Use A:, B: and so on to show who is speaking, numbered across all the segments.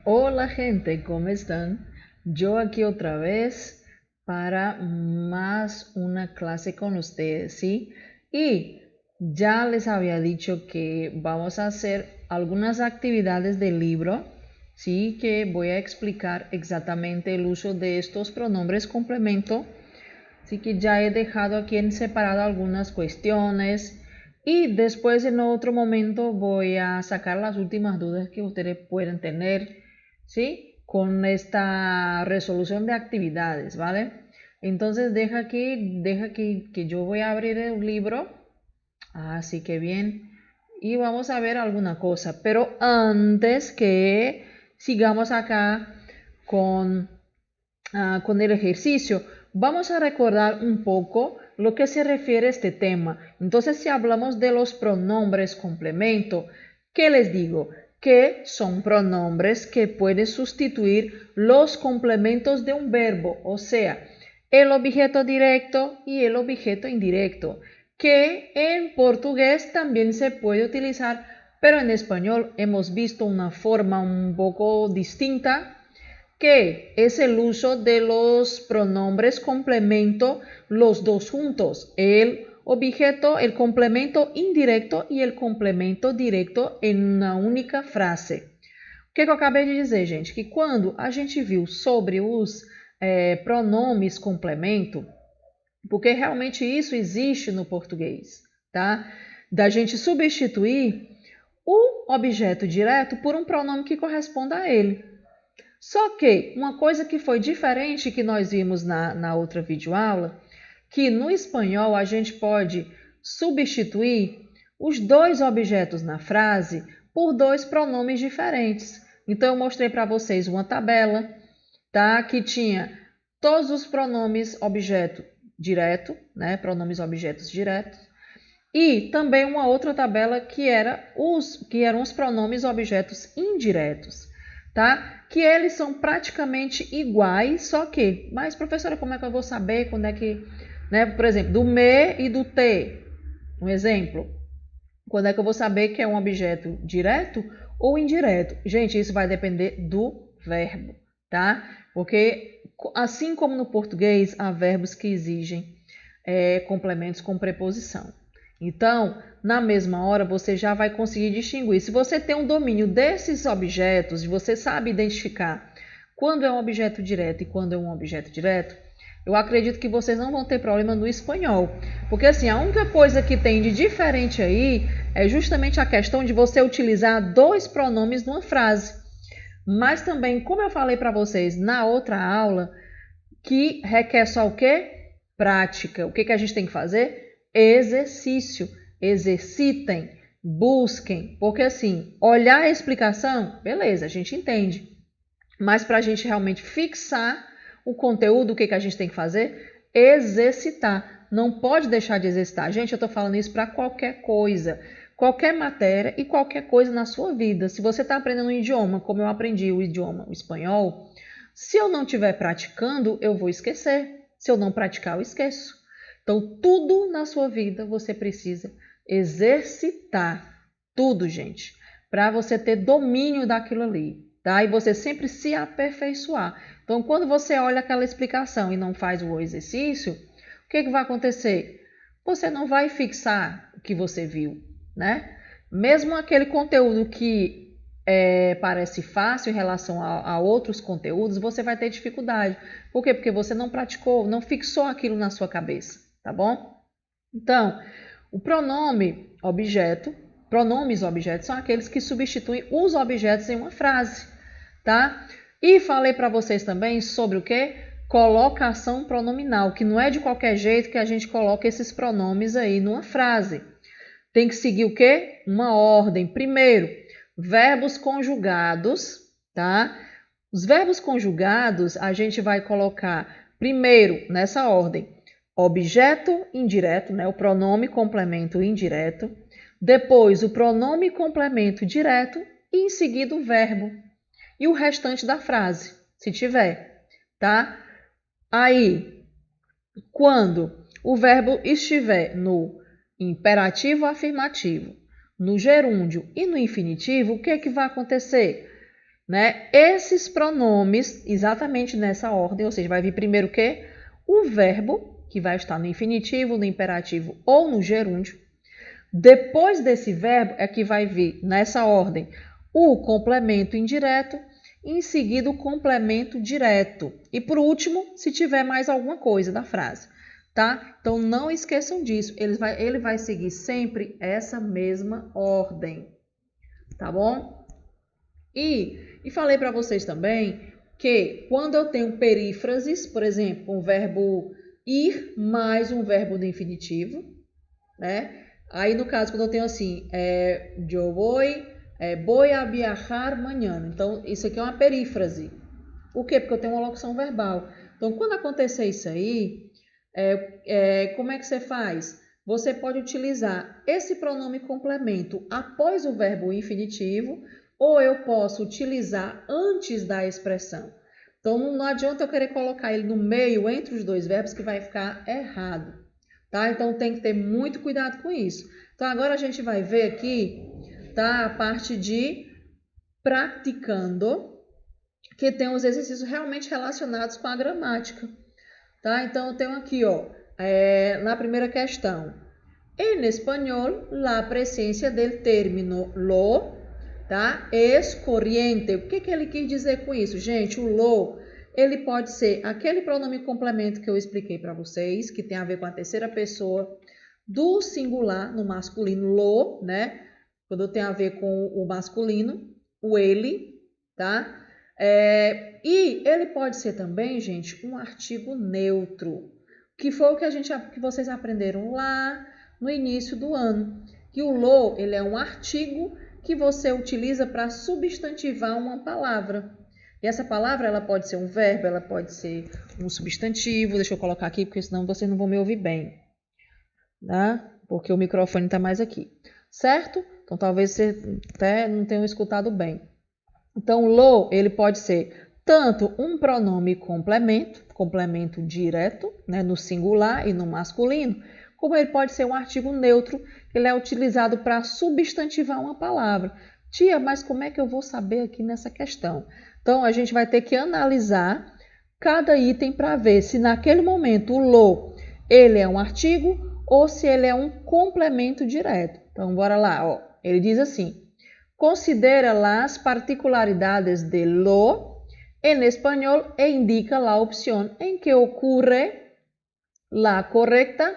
A: Hola gente, ¿cómo están? Yo aquí otra vez para más una clase con ustedes, ¿sí? Y ya les había dicho que vamos a hacer algunas actividades del libro, ¿sí? Que voy a explicar exactamente el uso de estos pronombres complemento. Así que ya he dejado aquí en separado algunas cuestiones y después en otro momento voy a sacar las últimas dudas que ustedes pueden tener, ¿sí? Con esta resolución de actividades, ¿vale? Entonces deja aquí que yo voy a abrir el libro. Así que bien. Y vamos a ver alguna cosa. Pero antes que sigamos acá con con el ejercicio, vamos a recordar un poco lo que se refiere a este tema. Entonces, si hablamos de los pronombres complemento, ¿qué les digo? Que son pronombres que pueden sustituir los complementos de un verbo, o sea, el objeto directo y el objeto indirecto, que en portugués también se puede utilizar, pero en español hemos visto una forma un poco distinta que es el uso de los pronombres complemento, los dos juntos, el objeto, el complemento indireto e el complemento direto em uma única frase. O que eu acabei de dizer, gente? Que quando a gente viu sobre os pronomes complemento, porque realmente isso existe no português, tá? Da gente substituir o objeto direto por um pronome que corresponda a ele. Só que uma coisa que foi diferente que nós vimos na outra videoaula, que no espanhol a gente pode substituir os dois objetos na frase por dois pronomes diferentes. Então, eu mostrei para vocês uma tabela, tá? Que tinha todos os pronomes objeto direto, né? Pronomes objetos diretos. E também uma outra tabela que eram os pronomes objetos indiretos, tá? Que eles são praticamente iguais, só que, mas professora, como é que eu vou saber quando é que, né? Por exemplo, do me e do te, um exemplo. Quando é que eu vou saber que é um objeto direto ou indireto? Gente, isso vai depender do verbo, tá? Porque assim como no português, há verbos que exigem complementos com preposição. Então, na mesma hora, você já vai conseguir distinguir. Se você tem um domínio desses objetos, e você sabe identificar quando é um objeto direto e quando é um objeto direto, eu acredito que vocês não vão ter problema no espanhol. Porque assim, a única coisa que tem de diferente aí é justamente a questão de você utilizar dois pronomes numa frase. Mas também, como eu falei para vocês na outra aula, que requer só o quê? Prática. O que a gente tem que fazer? Exercício. Exercitem, busquem. Porque assim, olhar a explicação, beleza, a gente entende. Mas para a gente realmente fixar o conteúdo, o que a gente tem que fazer? Exercitar. Não pode deixar de exercitar. Gente, eu estou falando isso para qualquer coisa. Qualquer matéria e qualquer coisa na sua vida. Se você está aprendendo um idioma, como eu aprendi o idioma, o espanhol, se eu não estiver praticando, eu vou esquecer. Se eu não praticar, eu esqueço. Então, tudo na sua vida você precisa exercitar. Tudo, gente. Para você ter domínio daquilo ali. Tá? E você sempre se aperfeiçoar. Então, quando você olha aquela explicação e não faz o exercício, o que vai acontecer? Você não vai fixar o que você viu, né? Mesmo aquele conteúdo que parece fácil em relação a outros conteúdos, você vai ter dificuldade. Por quê? Porque você não praticou, não fixou aquilo na sua cabeça, tá bom? Então, o pronome objeto, pronomes objetos são aqueles que substituem os objetos em uma frase, tá? E falei para vocês também sobre o quê? Colocação pronominal, que não é de qualquer jeito que a gente coloca esses pronomes aí numa frase. Tem que seguir o quê? Uma ordem. Primeiro, verbos conjugados, tá? Os verbos conjugados a gente vai colocar primeiro nessa ordem, objeto indireto, né? O pronome complemento indireto, depois o pronome complemento direto e em seguida o verbo e o restante da frase, se tiver, tá? Aí, quando o verbo estiver no imperativo afirmativo, no gerúndio e no infinitivo, o que vai acontecer? né? Esses pronomes, exatamente nessa ordem, ou seja, vai vir primeiro o quê? O verbo, que vai estar no infinitivo, no imperativo ou no gerúndio. Depois desse verbo é que vai vir, nessa ordem, o complemento indireto, em seguida o complemento direto. E por último, se tiver mais alguma coisa da frase, tá? Então não esqueçam disso, ele vai seguir sempre essa mesma ordem, tá bom? E falei para vocês também que quando eu tenho perífrases, por exemplo, um verbo ir mais um verbo do infinitivo, né? Aí no caso, quando eu tenho assim, yo voy a viajar mañana. Então, isso aqui é uma perífrase. Por quê? Porque eu tenho uma locução verbal. Então, quando acontecer isso aí, como é que você faz? Você pode utilizar esse pronome complemento após o verbo infinitivo, ou eu posso utilizar antes da expressão. Então, não adianta eu querer colocar ele no meio, entre os dois verbos, que vai ficar errado, tá? Então, tem que ter muito cuidado com isso. Então, agora a gente vai ver aqui, tá? A parte de praticando, que tem os exercícios realmente relacionados com a gramática, tá? Então, eu tenho aqui, ó, na primeira questão. En español, la presencia del término lo, tá? Es corriente. O que ele quis dizer com isso? Gente, o lo, ele pode ser aquele pronome complemento que eu expliquei para vocês, que tem a ver com a terceira pessoa do singular no masculino, lo, né? Quando tem a ver com o masculino, o ele, tá? E ele pode ser também, gente, um artigo neutro, que foi o que vocês aprenderam lá no início do ano, que o lo, ele é um artigo que você utiliza para substantivar uma palavra. E essa palavra, ela pode ser um verbo, ela pode ser um substantivo. Deixa eu colocar aqui, porque senão vocês não vão me ouvir bem, tá? Porque o microfone está mais aqui, certo? Então, talvez você até não tenha escutado bem. Então, lo, ele pode ser tanto um pronome complemento direto, né, no singular e no masculino, como ele pode ser um artigo neutro, que ele é utilizado para substantivar uma palavra. Tia, mas como é que eu vou saber aqui nessa questão? Então, a gente vai ter que analisar cada item para ver se naquele momento o lo, ele é um artigo ou se ele é um complemento direto. Então, bora lá, ó. Ele diz assim: considera las particularidades de lo en español e indica la opción en que ocurre la correcta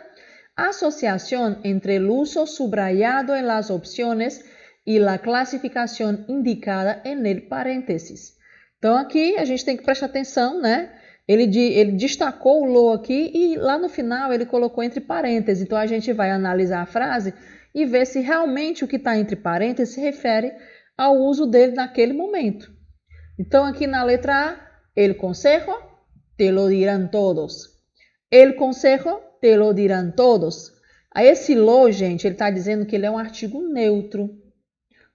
A: asociación entre el uso subrayado en las opciones y la clasificación indicada en el paréntesis. Então, aqui a gente tem que prestar atenção, né? Ele destacou o lo aqui e lá no final ele colocou entre parênteses. Então, a gente vai analisar a frase e ver se realmente o que está entre parênteses se refere ao uso dele naquele momento. Então, aqui na letra A, el consejo te lo dirán todos. El consejo te lo dirán todos. Aí esse lo, gente, ele está dizendo que ele é um artigo neutro.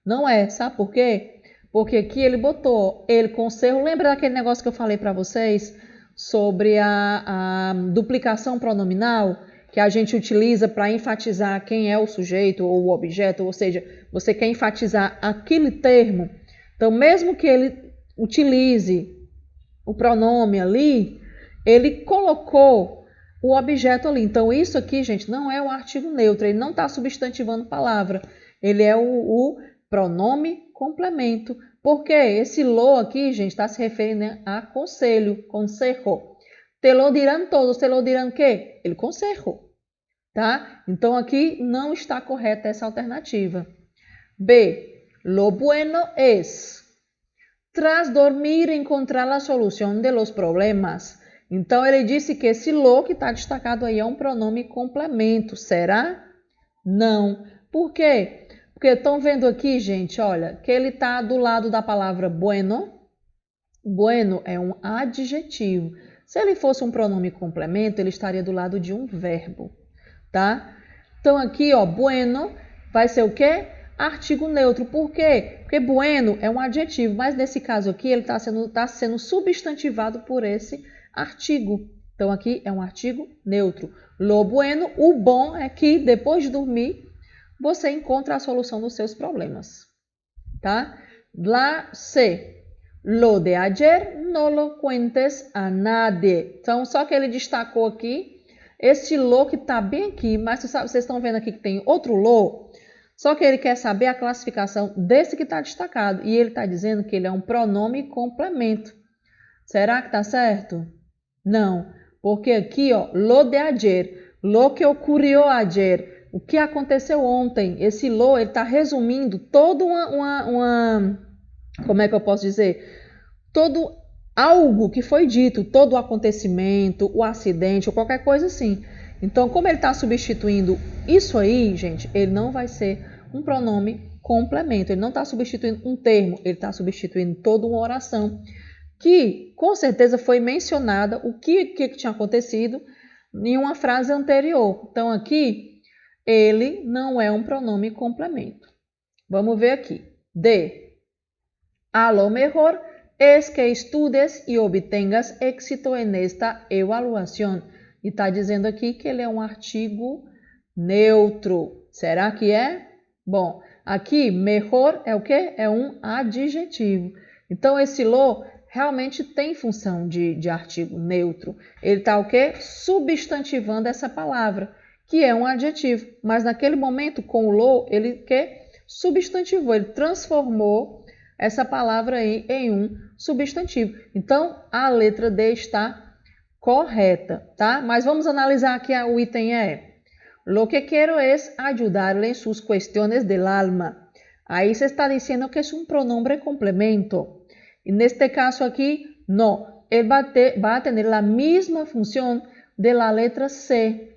A: Não é, sabe por quê? Porque aqui ele botou el consejo. Lembra daquele negócio que eu falei para vocês sobre a duplicação pronominal? Que a gente utiliza para enfatizar quem é o sujeito ou o objeto, ou seja, você quer enfatizar aquele termo. Então, mesmo que ele utilize o pronome ali, ele colocou o objeto ali. Então, isso aqui, gente, não é o artigo neutro, ele não está substantivando palavra, ele é o pronome complemento. Porque esse lo aqui, gente, está se referindo a conselho, consejo. Te lo dirán todos, te lo dirán quê? El consejo. Tá? Então, aqui não está correta essa alternativa. B. Lo bueno es, tras dormir, encontrar a solução de los problemas. Então, ele disse que esse lo que está destacado aí é um pronome complemento. Será? Não. Por quê? Porque estão vendo aqui, gente, olha, que ele está do lado da palavra bueno. Bueno é um adjetivo. Se ele fosse um pronome complemento, ele estaria do lado de um verbo. Tá? Então, aqui, ó, bueno vai ser o quê? Artigo neutro. Por quê? Porque bueno é um adjetivo, mas nesse caso aqui ele está sendo substantivado por esse artigo. Então, aqui é um artigo neutro. Lo bueno, o bom é que depois de dormir, você encontra a solução dos seus problemas. Tá? Lá, C. Lo de ayer no lo cuentes a nadie. Então, só que ele destacou aqui esse lo que está bem aqui, mas vocês estão vendo aqui que tem outro lo. Só que ele quer saber a classificação desse que está destacado. E ele está dizendo que ele é um pronome complemento. Será que está certo? Não. Porque aqui, ó, lo de ayer, lo que ocorreu ayer, o que aconteceu ontem. Esse lo, ele está resumindo toda como é que eu posso dizer? Todo algo que foi dito, todo o acontecimento, o acidente ou qualquer coisa assim. Então, como ele está substituindo isso aí, gente, ele não vai ser um pronome complemento. Ele não está substituindo um termo, ele está substituindo toda uma oração que, com certeza, foi mencionada o que tinha acontecido em uma frase anterior. Então, aqui, ele não é um pronome complemento. Vamos ver aqui. A lo mejor es que estudes y obtengas éxito en esta evaluación. E está dizendo aqui que ele é um artigo neutro. Será que é? Bom, aqui, mejor é o quê? É um adjetivo. Então, esse lo realmente tem função de artigo neutro. Ele está o quê? Substantivando essa palavra, que é um adjetivo. Mas naquele momento, com o lo, ele substantivou, ele transformou essa palavra aí em um substantivo. Então, a letra D está correta, tá? Mas vamos analisar aqui o item E. Lo que quiero es ayudarle en sus cuestiones del alma. Ahí se está diciendo que es un pronombre complemento. En este caso aquí, no. Él va a tener la misma función de la letra C.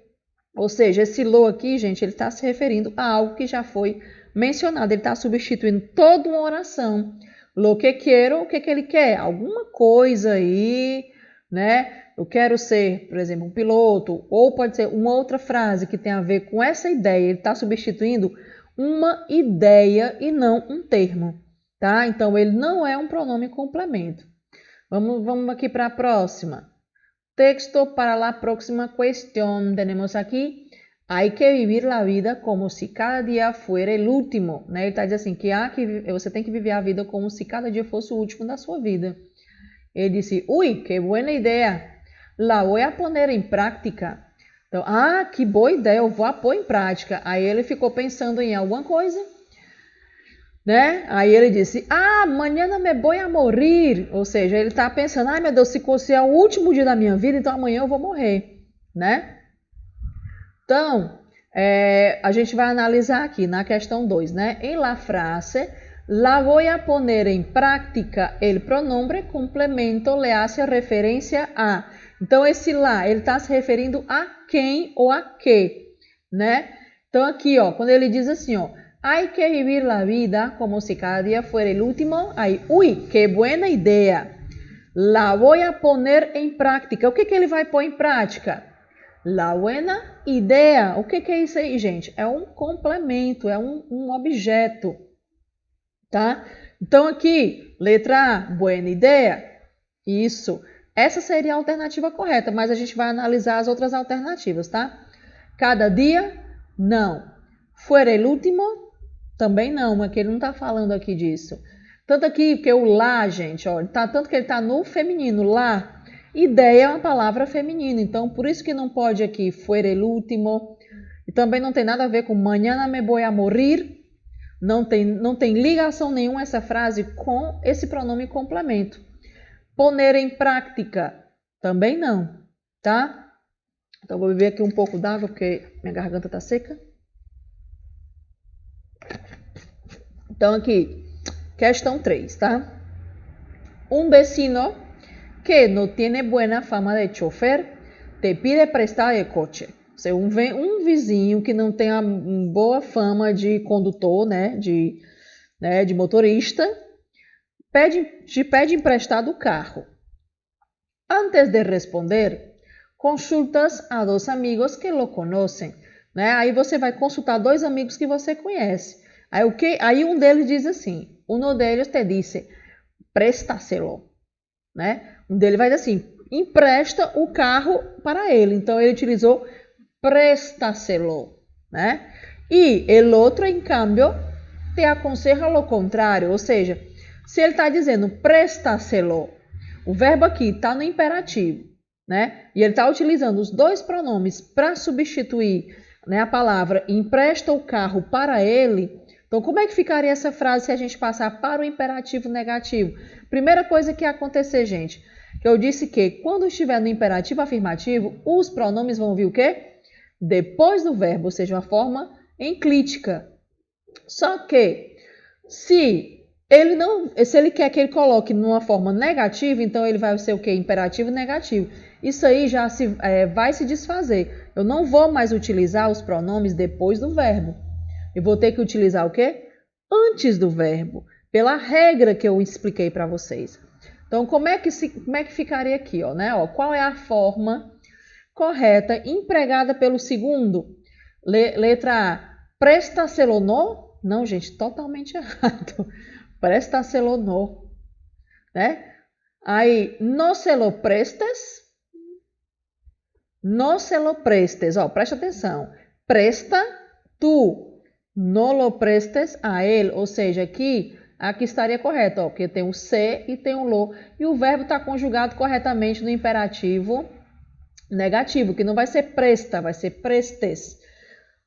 A: Ou seja, esse lo aqui, gente, ele está se referindo a algo que já foi mencionado. Ele está substituindo toda uma oração. Lo que quiero, o que ele quer? Alguma coisa aí, né? Eu quero ser, por exemplo, um piloto. Ou pode ser uma outra frase que tem a ver com essa ideia. Ele está substituindo uma ideia e não um termo, tá? Então, ele não é um pronome complemento. Vamos aqui para a próxima. Texto para la próxima cuestión. Tenemos aquí, hay que vivir la vida como si cada día fuera el último. Né? Ele está dizendo assim, que você tem que viver a vida como se cada dia fosse o último da sua vida. Ele disse, uy, que buena idea. La voy a poner en práctica. Então, que boa ideia, eu vou pôr em prática. Aí ele ficou pensando em alguma coisa, né? Aí ele disse, mañana me voy a morir. Ou seja, ele está pensando, meu Deus, se é o último dia da minha vida, então amanhã eu vou morrer, né? Então, a gente vai analisar aqui na questão 2, né? Em la frase, la voy a poner en práctica, el pronombre complemento le hace referência a. Então, esse lá, ele está se referindo a quem ou a que, né? Então, aqui, ó, quando ele diz assim, ó, hay que vivir la vida como si cada día fuera el último. Aí, uy, que buena idea. La voy a poner en práctica. O que ele vai pôr em prática? La buena idea. O que é isso aí, gente? É um complemento, é um objeto, tá? Então, aqui, letra A, buena idea. Isso. Essa seria a alternativa correta, mas a gente vai analisar as outras alternativas, tá? Cada dia, não. Fuera el último, também não, mas que ele não está falando aqui disso. Tanto aqui que o lá, gente, ó, tanto que ele está no feminino, lá. Ideia é uma palavra feminina, então por isso que não pode aqui, fuera el último. E também não tem nada a ver com mañana me voy a morir. Não tem ligação nenhuma essa frase com esse pronome complemento. Poner em prática, também não, tá? Então vou beber aqui um pouco d'água porque minha garganta está seca. Então, aqui, questão 3, tá? Un vecino que no tiene buena fama de chofer te pide prestado el coche. Ou seja, um vizinho que não tem a boa fama de condutor, né, de motorista, te pede emprestado o carro. Antes de responder, consultas a dos amigos que lo conocen. Né? Aí você vai consultar dois amigos que você conhece. Aí um deles diz assim, uno de ellos te dice, préstaselo, né? Um deles vai dizer assim, empresta o carro para ele. Então, ele utilizou préstaselo, né? E el otro, en cambio, te aconseja lo contrário, ou seja, Se ele está dizendo préstaselo, o verbo aqui está no imperativo, né? E ele está utilizando os dois pronomes para substituir, né, a palavra empresta o carro para ele. Então, como é que ficaria essa frase se a gente passar para o imperativo negativo? Primeira coisa que ia acontecer, gente, que eu disse que quando estiver no imperativo afirmativo, os pronomes vão vir o quê? Depois do verbo, ou seja, uma forma enclítica. Só que se ele quer que ele coloque numa forma negativa, então ele vai ser o quê? Imperativo negativo. Isso aí já vai se desfazer. Eu não vou mais utilizar os pronomes depois do verbo. Eu vou ter que utilizar o quê? Antes do verbo, pela regra que eu expliquei para vocês. Então, como é que ficaria aqui? Né? Qual é a forma correta empregada pelo segundo? Letra A, préstaselo no? Não, gente, totalmente errado. Préstaselo no. Né? Aí, no se lo prestes. No se lo prestes. Presta atenção. Presta tu. No lo prestes a ele, ou seja, aqui estaria correto, porque tem o se e tem o lo, e o verbo está conjugado corretamente no imperativo negativo, que não vai ser presta, vai ser prestes,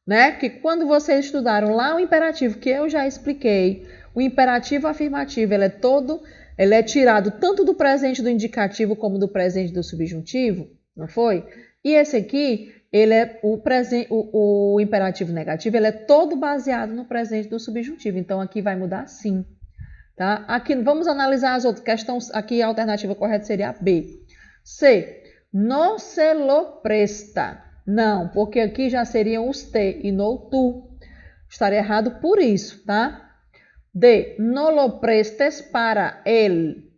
A: né? Que quando vocês estudaram lá o imperativo, que eu já expliquei, o imperativo afirmativo, ele é tirado tanto do presente do indicativo como do presente do subjuntivo, não foi? E esse aqui, ele é o imperativo negativo, ele é todo baseado no presente do subjuntivo. Então, aqui vai mudar sim. Tá? Aqui, vamos analisar as outras questões. Aqui, a alternativa correta seria a B. C. No se lo presta. Não, porque aqui já seriam os te e no tu. Estaria errado por isso, tá? D. No lo prestes para ele.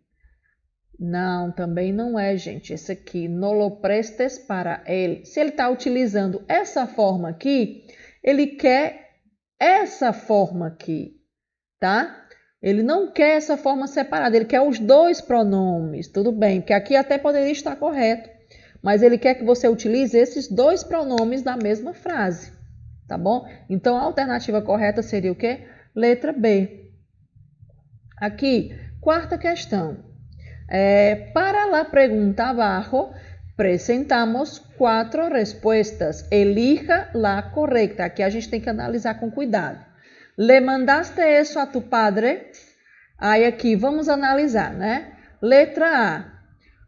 A: Não, também não é, gente. Esse aqui, no lo prestes para ele. Se ele está utilizando essa forma aqui, ele quer essa forma aqui, tá? Ele não quer essa forma separada, ele quer os dois pronomes, tudo bem, porque aqui até poderia estar correto, mas ele quer que você utilize esses dois pronomes da mesma frase, tá bom? Então, a alternativa correta seria o quê? Letra B. Aqui, quarta questão. Para la pregunta abajo, presentamos 4 respuestas. Elija la correcta. Aqui a gente tem que analisar com cuidado. Le mandaste eso a tu padre? Aí aqui, vamos analisar, né? Letra A.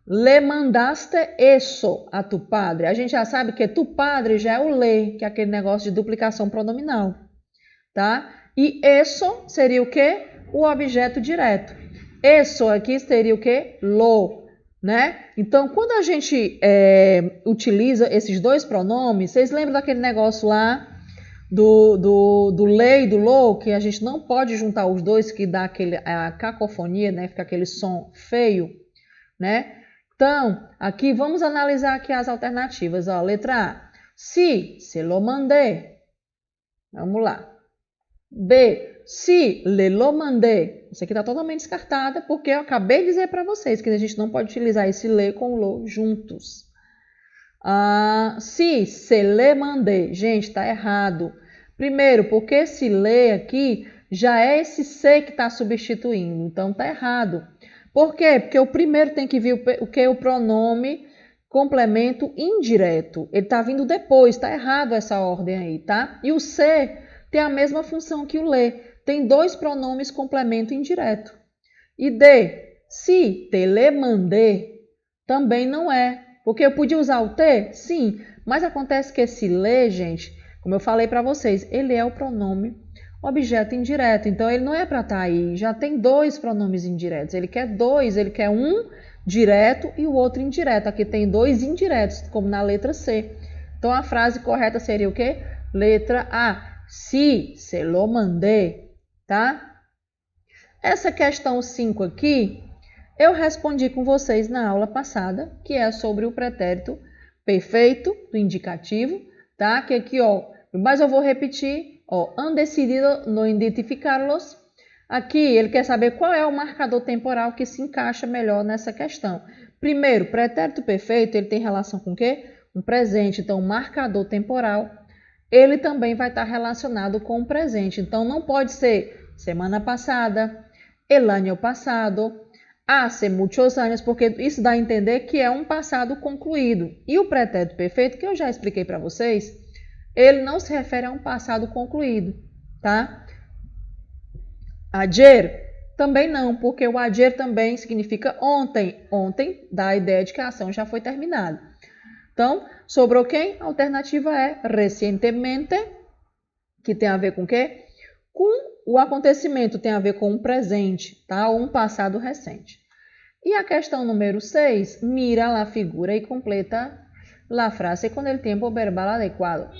A: Le mandaste eso a tu padre. A gente já sabe que tu padre já é o le, que é aquele negócio de duplicação pronominal, tá? E eso seria o quê? O objeto direto. Eso aqui seria o quê? Lo, né? Então, quando a gente utiliza esses dois pronomes, vocês lembram daquele negócio lá do le e do lo, que a gente não pode juntar os dois, que dá a cacofonia, né? Fica aquele som feio, né? Então, aqui vamos analisar aqui as alternativas. Letra A. Si, se lo mandé. Vamos lá. B. Si, le lo mandé. Isso aqui está totalmente descartada, porque eu acabei de dizer para vocês que a gente não pode utilizar esse le com o lo juntos. Si, se le mandé. Gente, está errado. Primeiro, porque esse le aqui já é esse se que está substituindo. Então, está errado. Por quê? Porque o primeiro tem que vir o que? O pronome complemento indireto. Ele está vindo depois. Está errado essa ordem aí, tá? E o se tem a mesma função que o le. Tem dois pronomes complemento indireto. E D, se te le mandé, também não é. Porque eu podia usar o te? Sim. Mas acontece que esse le, gente, como eu falei para vocês, ele é o pronome objeto indireto. Então, ele não é para estar aí. Já tem dois pronomes indiretos. Ele quer dois. Ele quer um direto e o outro indireto. Aqui tem dois indiretos, como na letra C. Então, a frase correta seria o quê? Letra A. Si, se lo mandé. Tá? Essa questão 5 aqui, eu respondi com vocês na aula passada, que é sobre o pretérito perfeito do indicativo, tá? Que aqui, mas eu vou repetir, han decidido no identificarlos. Aqui, ele quer saber qual é o marcador temporal que se encaixa melhor nessa questão. Primeiro, pretérito perfeito, ele tem relação com o quê? Um presente, então, o marcador temporal ele também vai estar relacionado com o presente. Então, não pode ser semana passada, el año pasado, hace muchos años, porque isso dá a entender que é um passado concluído. E o pretérito perfeito, que eu já expliquei para vocês, ele não se refere a um passado concluído, tá? Ayer também não, porque o ayer também significa ontem. Ontem dá a ideia de que a ação já foi terminada. Então, sobrou quem? A alternativa é recientemente, que tem a ver com o quê? Com o acontecimento, tem a ver com um presente, tá? Ou um passado recente. E a questão número 6, mira la figura e completa la frase con el tiempo verbal adequado.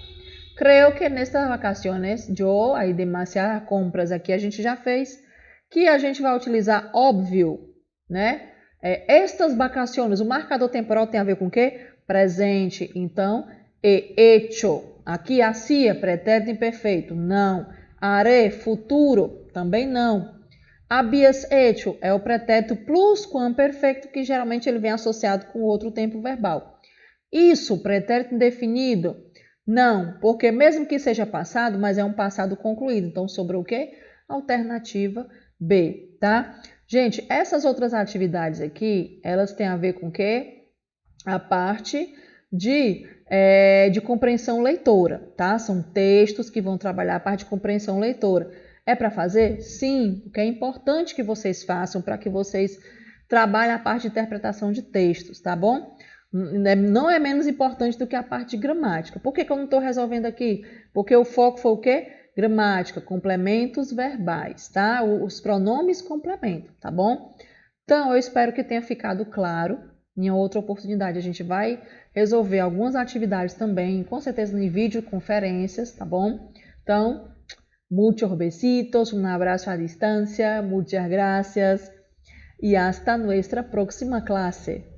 A: Creo que nestas vacaciones, aí demasiadas compras aqui a gente já fez, que a gente vai utilizar óbvio, né? Estas vacaciones, o marcador temporal tem a ver com o quê? Presente, então, hecho. Aqui, hacía, pretérito imperfeito, não. Haré, futuro, também não. Habías hecho é o pretérito plusquamperfeito, que geralmente ele vem associado com outro tempo verbal. Isso, pretérito indefinido, não, porque mesmo que seja passado, mas é um passado concluído. Então, sobrou o quê? Alternativa B, tá? Gente, essas outras atividades aqui, elas têm a ver com o quê? A parte de compreensão leitora, tá? São textos que vão trabalhar a parte de compreensão leitora. É para fazer? Sim, porque é importante que vocês façam para que vocês trabalhem a parte de interpretação de textos, tá bom? Não é menos importante do que a parte de gramática. Por que eu não estou resolvendo aqui? Porque o foco foi o quê? Gramática, complementos verbais, tá? Os pronomes complementam, tá bom? Então, eu espero que tenha ficado claro. Em outra oportunidade, a gente vai resolver algumas atividades também, com certeza em videoconferências, tá bom? Então, muchos besitos, un abrazo a distancia, muchas gracias y hasta nuestra próxima clase.